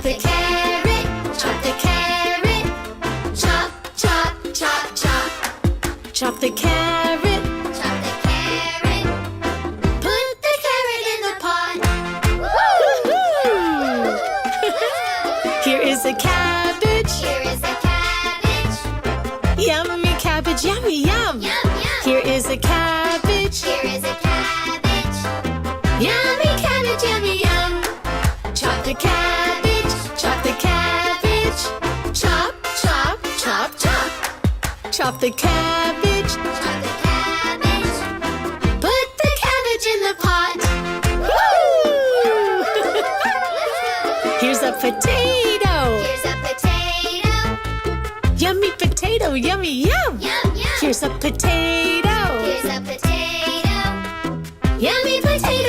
the carrot, chop the carrot. Chop, chop, chop, chop. Chop the carrot, chop the carrot. Put the carrot in the pot. Woo! Here is a cabbage. Here is a cabbage. Yummy cabbage, yummy yum. Yum, yum. Here is a cabbage. Here is a cabbage. Yummy cabbage, yummy yum. Chop the cabbage, chop the cabbage. Chop, chop, chop, chop. Chop the cabbage, chop the cabbage. Put the cabbage in the pot. Woo! Here's a potato. Here's a potato. Yummy potato, yummy yum. Yum, yum. Here's a potato. Here's a potato. Yummy potato.